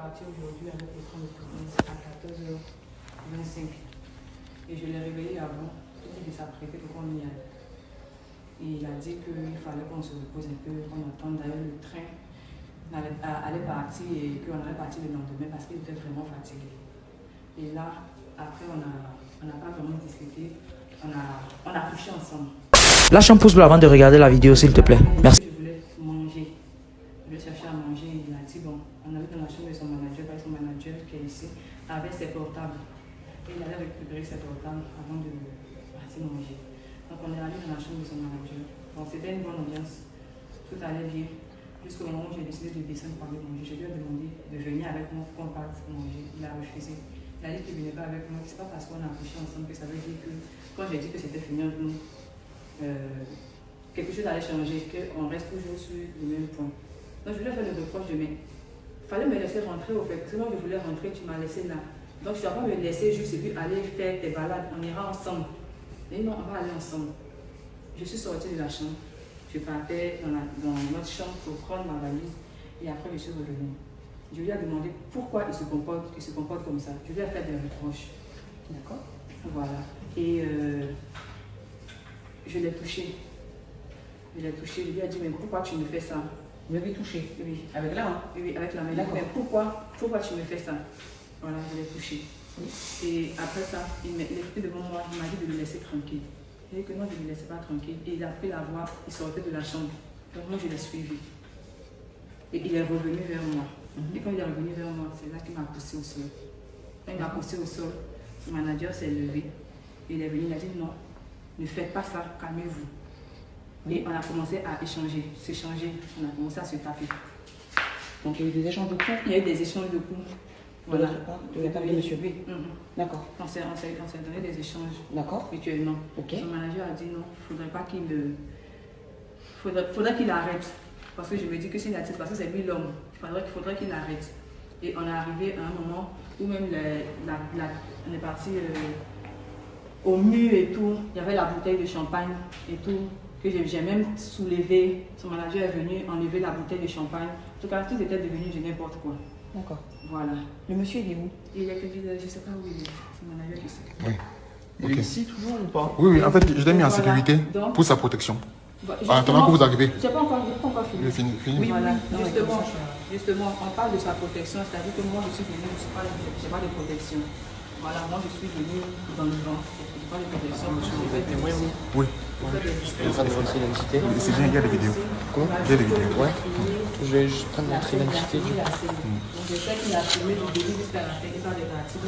parti aujourd'hui avec le train de tournée à 14h25. Et je l'ai réveillé avant. Il s'apprêtait pour qu'on y aille. Et il a dit qu'il fallait qu'on se repose un peu, qu'on attende d'ailleurs le train allait partir et qu'on allait partir le lendemain parce qu'il était vraiment fatigué. Et là, après, on n'a pas vraiment discuté. On a couché ensemble. Lâche un pouce bleu avant de regarder la vidéo, s'il te plaît. Merci. Je voulais manger. Je voulais chercher à manger. Il a dit, bon, on avait dans la chambre de son manager, parce que son manager qui est ici, avait ses portables. Et il allait récupérer ses portables avant de partir manger. Donc on est allé dans la chambre de son manager. Bon, c'était une bonne ambiance. Tout allait bien. Jusqu'au moment où j'ai décidé de descendre pour aller manger. Je lui ai demandé de venir avec moi pour qu'on parte manger. Il a refusé. Il a dit qu'il ne venait pas avec moi. C'est pas parce qu'on a couché ensemble que ça veut dire que quand j'ai dit que c'était fini entre nous, quelque chose allait changer, qu'on reste toujours sur le même point. Donc je lui ai fait le reproche de mais il fallait me laisser rentrer au fait. Parce que moi je voulais rentrer, tu m'as laissé là. Donc je ne dois pas me laisser juste et puis aller faire tes balades. On ira ensemble. Et non, on va aller ensemble. Je suis sortie de la chambre. Je partais dans notre chambre pour prendre ma valise et après je suis revenue. Je lui ai demandé pourquoi il se comporte comme ça. Je lui ai fait des reproches. D'accord. Voilà. Et je l'ai touché. Je l'ai touché. Je lui ai dit mais pourquoi tu me fais ça? Vous l'avez touché? Oui. Avec la main? Oui, avec la main. Mais pourquoi tu me fais ça? Voilà, je l'ai touché. Oui. Et après ça, il était devant moi, il m'a dit de le laisser tranquille. Il a dit que non, je ne le laissais pas tranquille. Et il a pris la voix, il sortait de la chambre. Donc moi, je l'ai suivi. Et il est revenu vers moi. Et quand il est revenu vers moi, c'est là qu'il m'a poussé au sol. Quand il m'a poussé au sol, le manager s'est levé. Il est venu, il a dit non, ne faites pas ça, calmez-vous. Et on a commencé à échanger, s'échanger. On a commencé à se taper. Donc il y a eu des échanges de coups? Il y a eu des échanges de coups. Voilà. De la part de monsieur? Oui. D'accord. On s'est donné des échanges. D'accord. Mutuellement. Ok. Son manager a dit non, il ne faudrait pas faudrait qu'il arrête. Parce que je me dis que s'il arrête, parce que c'est lui l'homme, il faudrait qu'il arrête. Et on est arrivé à un moment où même on est parti au mur et tout. Il y avait la bouteille de champagne et tout. Que j'ai même soulevé. Son manager est venu enlever la bouteille de champagne. En tout cas, tout était devenu de n'importe quoi. D'accord. Voilà. Le monsieur, il est où? Il est que je ne sais pas où il est. Son manager, je sais. Oui. Il est ici toujours ou pas? Oui, en fait, je l'ai mis en Voilà. sécurité Donc, pour sa protection. En en attendant que vous arrivez. Je n'ai pas encore fini. Fini. Oui, voilà. Non, Justement, on parle de sa protection, c'est-à-dire que moi, je suis venue, je n'ai pas de protection. Voilà, moi, je suis venue dans le vent. Je n'ai pas de protection. Oui. Je vais montrer l'identité. C'est bien, il y a des vidéos. Comment? Il y a des vidéos. Ouais. Je vais juste prendre montrer l'identité du. Donc, je sais qu'il a filmé du début jusqu'à la fin, il va les parties.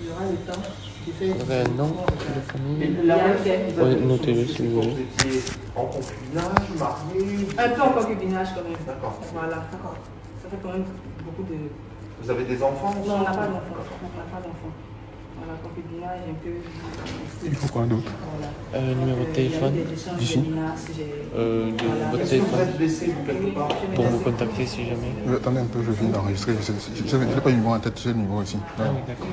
Il y aura le temps de faire. Il y avait un nom de famille. La requête. Ouais, notez-le si vous voulez. En concubinage, marié. Un peu en concubinage quand même. D'accord. Voilà. Ça fait quand même beaucoup de. Vous avez des enfants? Non, on n'a pas d'enfant. On n'a pas d'enfant. Voilà, concubinage, un peu. Il faut quoi d'autre? Voilà. Numéro de téléphone. D'ici. De votre Est-ce que vous téléphone. êtes blessé ou quelque part? Pour vous contacter si jamais. Attendez un peu, je viens d'enregistrer. Je n'ai pas eu le numéro en tête, j'ai le numéro ici. Ah oui, d'accord.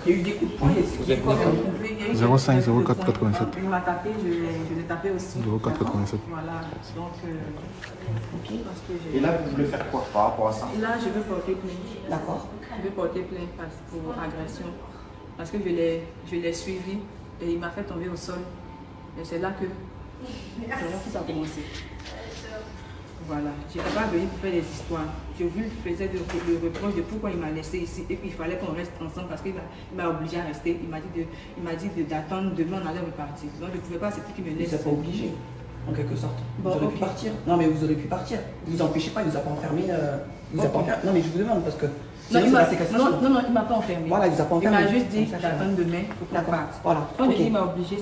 Il y a eu des coups de poing. Vous êtes d'accord? 05 04 87. Il m'a tapé, je l'ai tapé aussi. 04 87. Voilà, donc parce que Et là, vous voulez faire quoi par rapport à ça? là, je veux porter plainte. D'accord. Je veux porter plainte pour agression. Parce que je l'ai suivi et il m'a fait tomber au sol. Et c'est là que tout a commencé. Voilà. Je n'étais pas venue pour faire des histoires. Je faisais le reproche de pourquoi il m'a laissé ici et puis il fallait qu'on reste ensemble parce qu'il m'a obligé à rester. Il m'a dit d'attendre, demain on allait repartir. Donc je ne pouvais pas accepter qu'il me Il laisse. ne vous a pas obligé, en quelque sorte. Bon, Vous auriez ok. pu partir. Non, mais vous auriez pu partir. Vous vous empêchez pas, il ne vous a pas enfermé. Vous a pas enfermé. Non, mais je vous demande parce que. Non, sinon, il c'est m'a la séquestration. non, il m'a pas enfermé. Voilà, il vous a pas Il enfermé. m'a juste dit Donc, ça, d'attendre demain pour qu'on D'accord. parte. Voilà. Quand Ok. je dis il m'a obligé,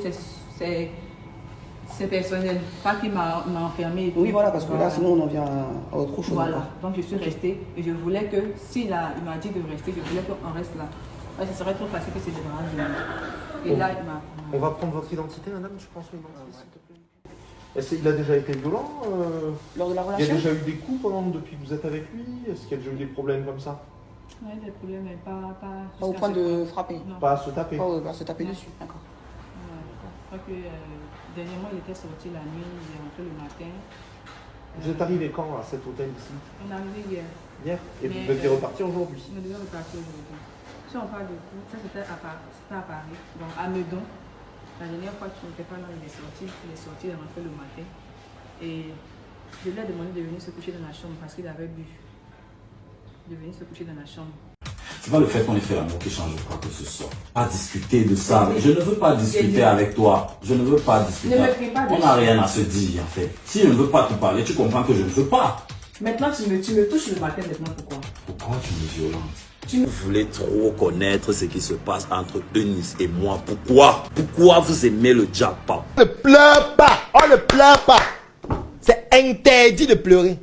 c'est personnel. Pas qu'il m'a enfermé. Et tout. Oui, voilà, parce que là, sinon, on en vient à autre chose. Voilà. Donc je suis restée et je voulais que, il m'a dit de rester, je voulais qu'on reste là. Ouais, ce serait trop facile que c'est des bras de lui. Et là, il m'a. On va prendre votre identité, madame, je pense, l'identité, s'il te plaît. Est-ce qu'il a déjà été violent? Lors de la Il y a relation. déjà eu des coups depuis que vous êtes avec lui? Est-ce qu'il y a déjà eu des problèmes comme ça? Oui, des problèmes, mais pas. Pas au point de frapper. Non. Pas à se taper? Pas à se taper Non. dessus. D'accord. Je crois que dernièrement, il était sorti la nuit, il est rentré le matin. Vous êtes arrivé quand à cet hôtel ici? On est arrivé hier. Hier? Et vous Mais, deviez repartir aujourd'hui? On devait repartir aujourd'hui. Si on parle de coup, ça c'était à Paris. Donc à Meudon, la dernière fois tu n'étais pas là, il est sorti il est rentré le matin. Et je lui ai demandé de venir se coucher dans la chambre parce qu'il avait bu. De venir se coucher dans la chambre. C'est pas le fait qu'on ait fait l'amour qui change quoi que ce soit. Pas discuter de ça. Je ne veux pas discuter avec toi. Je ne veux pas discuter. Ne me crie pas. On n'a rien à se dire en fait. Si je ne veux pas te parler, tu comprends que je ne veux pas. Maintenant tu me touches le matin, maintenant pourquoi? Pourquoi tu me violentes? Vous voulez trop connaître ce qui se passe entre Eunice et moi. Pourquoi? Pourquoi vous aimez le jackpot? Ne pleure pas. On ne pleure pas. C'est interdit de pleurer.